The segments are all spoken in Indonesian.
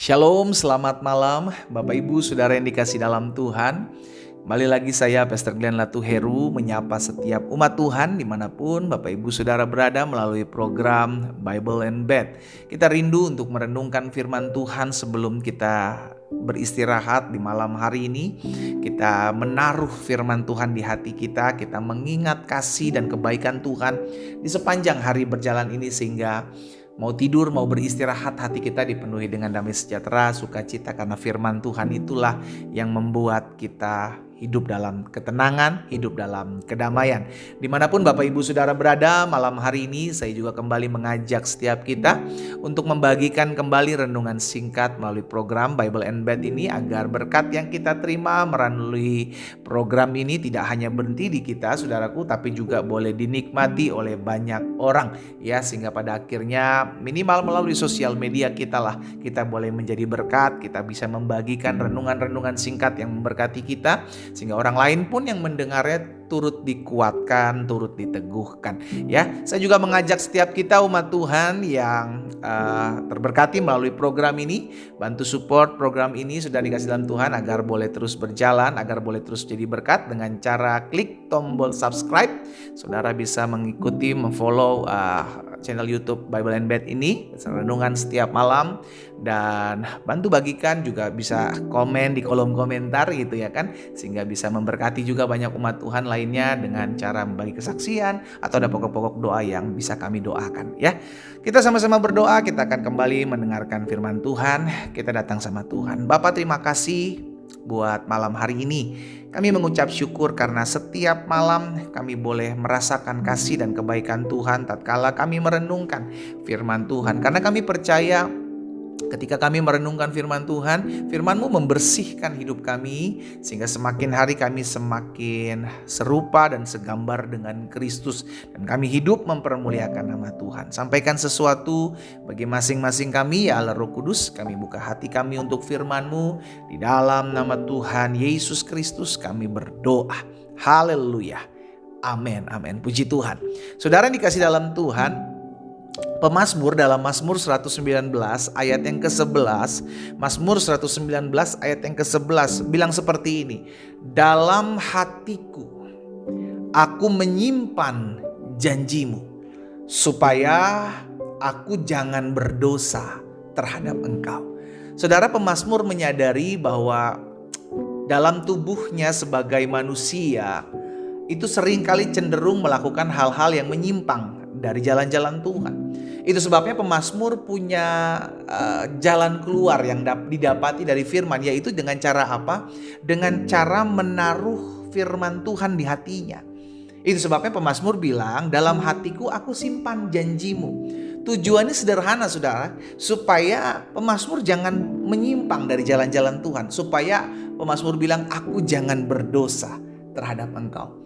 Shalom, selamat malam Bapak Ibu Saudara yang dikasih dalam Tuhan. Kembali lagi saya Pastor Glenn Latuheru menyapa setiap umat Tuhan dimanapun Bapak Ibu Saudara berada melalui program Bible and Bed. Kita rindu untuk merenungkan firman Tuhan sebelum kita beristirahat di malam hari ini. Kita menaruh firman Tuhan di hati kita, kita mengingat kasih dan kebaikan Tuhan di sepanjang hari berjalan ini sehingga mau tidur, mau beristirahat, hati kita dipenuhi dengan damai sejahtera, sukacita karena firman Tuhan itulah yang membuat kita hidup dalam ketenangan, hidup dalam kedamaian. Dimanapun Bapak Ibu Saudara berada, malam hari ini saya juga kembali mengajak setiap kita untuk membagikan kembali renungan singkat melalui program Bible and Bed ini agar berkat yang kita terima melalui program ini tidak hanya berhenti di kita, saudaraku, tapi juga boleh dinikmati oleh banyak orang ya, sehingga pada akhirnya minimal melalui sosial media kita lah kita boleh menjadi berkat, kita bisa membagikan renungan-renungan singkat yang memberkati kita sehingga orang lain pun yang mendengarnya turut dikuatkan, turut diteguhkan ya. Saya juga mengajak setiap kita umat Tuhan yang terberkati melalui program ini, bantu support program ini sudah dikasih dalam Tuhan agar boleh terus berjalan, agar boleh terus jadi berkat dengan cara klik tombol subscribe. Saudara bisa mengikuti, memfollow channel YouTube Bible and Bed ini, renungan setiap malam, dan bantu bagikan, juga bisa komen di kolom komentar gitu ya kan, sehingga bisa memberkati juga banyak umat Tuhan lainnya dengan cara membagi kesaksian atau ada pokok-pokok doa yang bisa kami doakan ya. Kita sama-sama berdoa, kita akan kembali mendengarkan firman Tuhan. Kita datang sama Tuhan. Bapa, terima kasih buat malam hari ini. Kami mengucap syukur karena setiap malam kami boleh merasakan kasih dan kebaikan Tuhan tatkala kami merenungkan firman Tuhan. Karena kami percaya ketika kami merenungkan firman Tuhan, firman-Mu membersihkan hidup kami sehingga semakin hari kami semakin serupa dan segambar dengan Kristus, dan kami hidup mempermuliakan nama Tuhan. Sampaikan sesuatu bagi masing-masing kami ya Allah Roh Kudus. Kami buka hati kami untuk firman-Mu. Di dalam nama Tuhan Yesus Kristus kami berdoa. Haleluya. Amin, amin. Puji Tuhan. Saudara yang dikasih dalam Tuhan, Pemazmur dalam Mazmur 119 ayat yang ke-11, Mazmur 119 ayat yang ke-11 bilang seperti ini. Dalam hatiku aku menyimpan janjimu, supaya aku jangan berdosa terhadap engkau. Saudara, pemazmur menyadari bahwa dalam tubuhnya sebagai manusia itu seringkali cenderung melakukan hal-hal yang menyimpang dari jalan-jalan Tuhan. Itu sebabnya pemazmur punya jalan keluar yang didapati dari firman, yaitu dengan cara apa? Dengan cara menaruh firman Tuhan di hatinya. Itu sebabnya pemazmur bilang, dalam hatiku aku simpan janjimu. Tujuannya sederhana saudara, supaya pemazmur jangan menyimpang dari jalan-jalan Tuhan. Supaya pemazmur bilang, aku jangan berdosa terhadap engkau.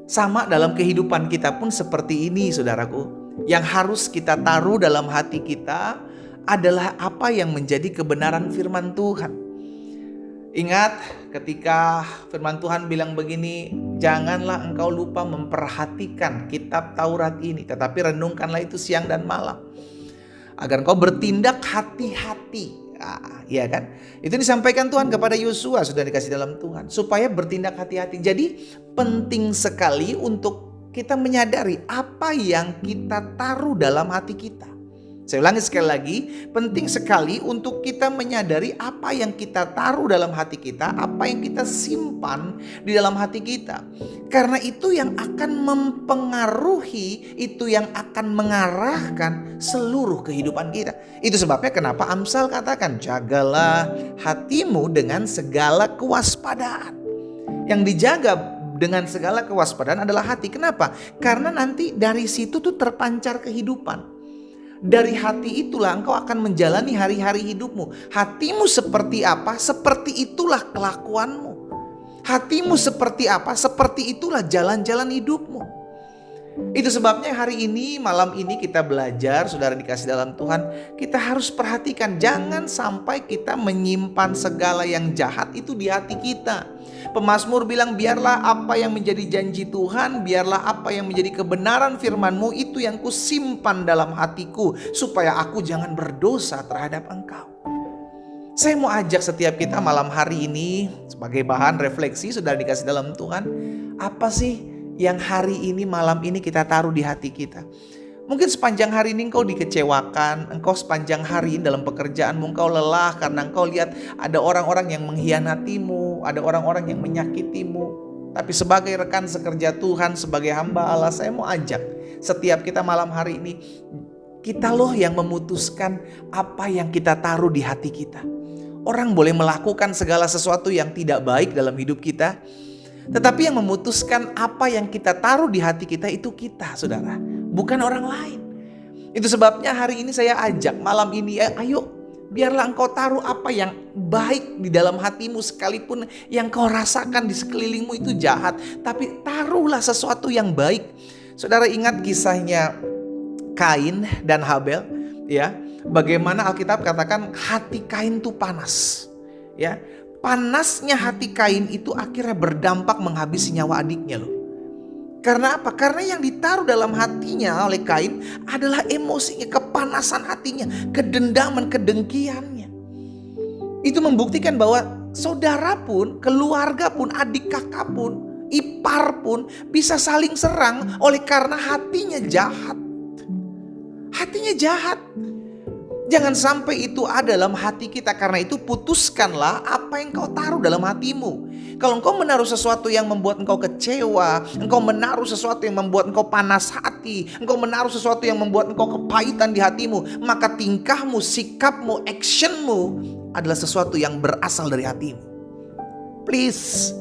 Sama dalam kehidupan kita pun seperti ini saudaraku. Yang harus kita taruh dalam hati kita adalah apa yang menjadi kebenaran firman Tuhan. Ingat ketika firman Tuhan bilang begini, janganlah engkau lupa memperhatikan kitab Taurat ini, tetapi renungkanlah itu siang dan malam, agar engkau bertindak hati-hati. Iya kan? Itu disampaikan Tuhan kepada Yosua, sudah dikasih dalam Tuhan, supaya bertindak hati-hati. Jadi penting sekali untuk kita menyadari apa yang kita taruh dalam hati kita. Saya ulangi sekali lagi, penting sekali untuk kita menyadari apa yang kita taruh dalam hati kita, apa yang kita simpan di dalam hati kita. Karena itu yang akan mempengaruhi, itu yang akan mengarahkan seluruh kehidupan kita. Itu sebabnya kenapa Amsal katakan, jagalah hatimu dengan segala kewaspadaan. Yang dijaga dengan segala kewaspadaan adalah hati. Kenapa? Karena nanti dari situ tuh terpancar kehidupan. Dari hati itulah engkau akan menjalani hari-hari hidupmu. Hatimu seperti apa, seperti itulah kelakuanmu. Hatimu seperti apa, seperti itulah jalan-jalan hidupmu. Itu sebabnya hari ini, malam ini kita belajar, saudara dikasih dalam Tuhan, kita harus perhatikan jangan sampai kita menyimpan segala yang jahat itu di hati kita. Pemazmur bilang, biarlah apa yang menjadi janji Tuhan, biarlah apa yang menjadi kebenaran firman-Mu itu yang kusimpan dalam hatiku, supaya aku jangan berdosa terhadap Engkau. Saya mau ajak setiap kita malam hari ini sebagai bahan refleksi, saudara dikasih dalam Tuhan, apa sih yang hari ini, malam ini kita taruh di hati kita? Mungkin sepanjang hari ini engkau dikecewakan, engkau sepanjang hari ini dalam pekerjaanmu engkau lelah karena engkau lihat ada orang-orang yang mengkhianatimu, ada orang-orang yang menyakitimu. Tapi sebagai rekan sekerja Tuhan, sebagai hamba Allah, saya mau ajak setiap kita malam hari ini, kita loh yang memutuskan apa yang kita taruh di hati kita. Orang boleh melakukan segala sesuatu yang tidak baik dalam hidup kita, tetapi yang memutuskan apa yang kita taruh di hati kita itu kita, saudara, bukan orang lain. Itu sebabnya hari ini saya ajak malam ini, ayo biarlah engkau taruh apa yang baik di dalam hatimu, sekalipun yang kau rasakan di sekelilingmu itu jahat, tapi taruhlah sesuatu yang baik. Saudara ingat kisahnya Kain dan Habel, ya? Bagaimana Alkitab katakan hati Kain itu panas, ya. Panasnya hati Kain itu akhirnya berdampak menghabisi nyawa adiknya loh. Karena apa? Karena yang ditaruh dalam hatinya oleh Kain adalah emosinya, kepanasan hatinya, kedendaman, kedengkiannya. Itu membuktikan bahwa saudara pun, keluarga pun, adik kakak pun, ipar pun bisa saling serang oleh karena hatinya jahat. Hatinya jahat. Jangan sampai itu ada dalam hati kita. Karena itu putuskanlah apa yang kau taruh dalam hatimu. Kalau engkau menaruh sesuatu yang membuat engkau kecewa, engkau menaruh sesuatu yang membuat engkau panas hati, engkau menaruh sesuatu yang membuat engkau kepahitan di hatimu, maka tingkahmu, sikapmu, actionmu adalah sesuatu yang berasal dari hatimu. Please,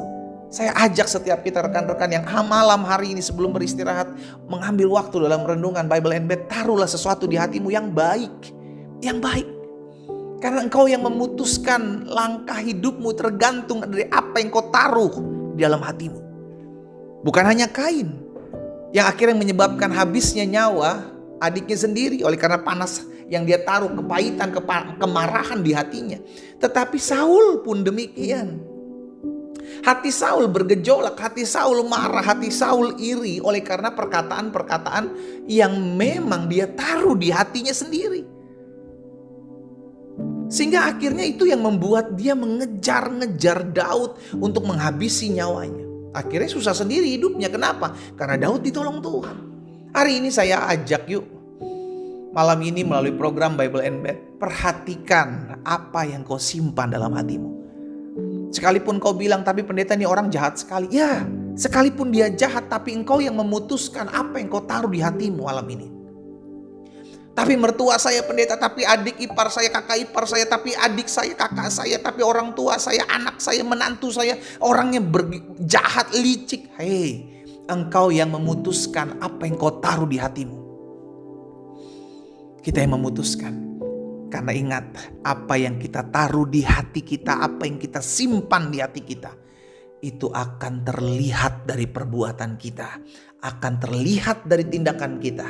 saya ajak setiap kita rekan-rekan yang malam hari ini sebelum beristirahat, mengambil waktu dalam renungan Bible and Bed, taruhlah sesuatu di hatimu yang baik. Yang baik. Karena engkau yang memutuskan langkah hidupmu tergantung dari apa yang kau taruh di dalam hatimu. Bukan hanya Kain yang akhirnya menyebabkan habisnya nyawa adiknya sendiri oleh karena panas yang dia taruh, kepahitan, kemarahan di hatinya. Tetapi Saul pun demikian. Hati Saul bergejolak, hati Saul marah, hati Saul iri oleh karena perkataan-perkataan yang memang dia taruh di hatinya sendiri. Sehingga akhirnya itu yang membuat dia mengejar-ngejar Daud untuk menghabisi nyawanya. Akhirnya susah sendiri hidupnya. Kenapa? Karena Daud ditolong Tuhan. Hari ini saya ajak yuk, malam ini melalui program Bible and Bed, perhatikan apa yang kau simpan dalam hatimu. Sekalipun kau bilang, tapi pendeta ini orang jahat sekali. Ya, sekalipun dia jahat, tapi engkau yang memutuskan apa yang kau taruh di hatimu malam ini. Tapi mertua saya pendeta, tapi adik ipar saya, kakak ipar saya, tapi adik saya, kakak saya, tapi orang tua saya, anak saya, menantu saya, orangnya jahat, licik. Hei, engkau yang memutuskan apa yang kau taruh di hatimu. Kita yang memutuskan. Karena ingat, apa yang kita taruh di hati kita, apa yang kita simpan di hati kita, itu akan terlihat dari perbuatan kita, akan terlihat dari tindakan kita.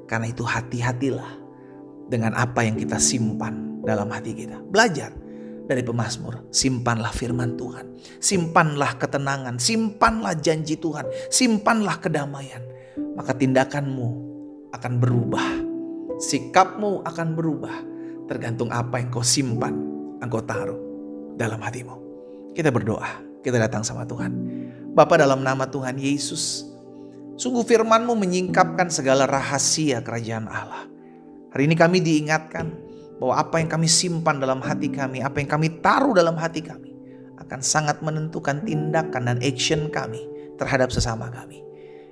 Karena itu hati-hatilah dengan apa yang kita simpan dalam hati kita. Belajar dari pemazmur, simpanlah firman Tuhan, simpanlah ketenangan, simpanlah janji Tuhan, simpanlah kedamaian. Maka tindakanmu akan berubah, sikapmu akan berubah, tergantung apa yang kau simpan, engkau taruh dalam hatimu. Kita berdoa, kita datang sama Tuhan. Bapa, dalam nama Tuhan Yesus, sungguh firman-Mu menyingkapkan segala rahasia kerajaan Allah. Hari ini kami diingatkan bahwa apa yang kami simpan dalam hati kami, apa yang kami taruh dalam hati kami, akan sangat menentukan tindakan dan action kami terhadap sesama kami.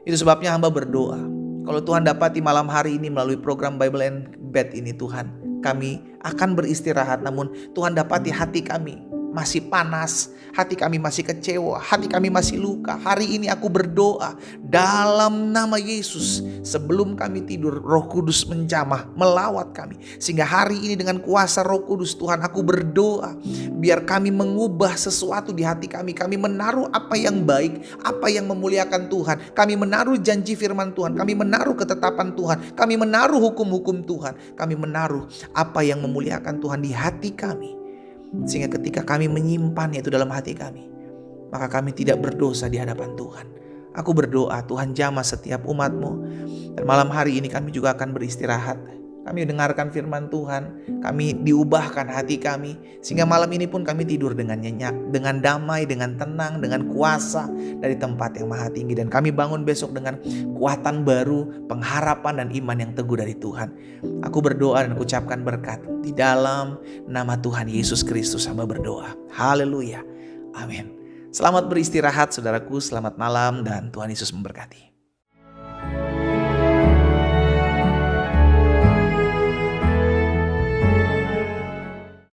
Itu sebabnya hamba berdoa, kalau Tuhan dapati malam hari ini melalui program Bible and Bed ini Tuhan, kami akan beristirahat, namun Tuhan dapati hati kami masih panas, hati kami masih kecewa, hati kami masih luka. Hari ini aku berdoa dalam nama Yesus, sebelum kami tidur Roh Kudus menjamah, melawat kami. Sehingga hari ini dengan kuasa Roh Kudus Tuhan, aku berdoa biar kami mengubah sesuatu di hati kami. Kami menaruh apa yang baik, apa yang memuliakan Tuhan. Kami menaruh janji firman Tuhan, kami menaruh ketetapan Tuhan, kami menaruh hukum-hukum Tuhan. Kami menaruh apa yang memuliakan Tuhan di hati kami. Sehingga ketika kami menyimpannya itu dalam hati kami, maka kami tidak berdosa di hadapan Tuhan. Aku berdoa Tuhan jamah setiap umat-Mu. Dan malam hari ini kami juga akan beristirahat. kami dengarkan firman Tuhan, kami diubahkan hati kami, sehingga malam ini pun kami tidur dengan nyenyak, dengan damai, dengan tenang, dengan kuasa dari tempat yang maha tinggi. Dan kami bangun besok dengan kekuatan baru, pengharapan dan iman yang teguh dari Tuhan. Aku berdoa dan ucapkan berkat di dalam nama Tuhan Yesus Kristus hamba berdoa. Haleluya. Amin. Selamat beristirahat saudaraku, selamat malam dan Tuhan Yesus memberkati.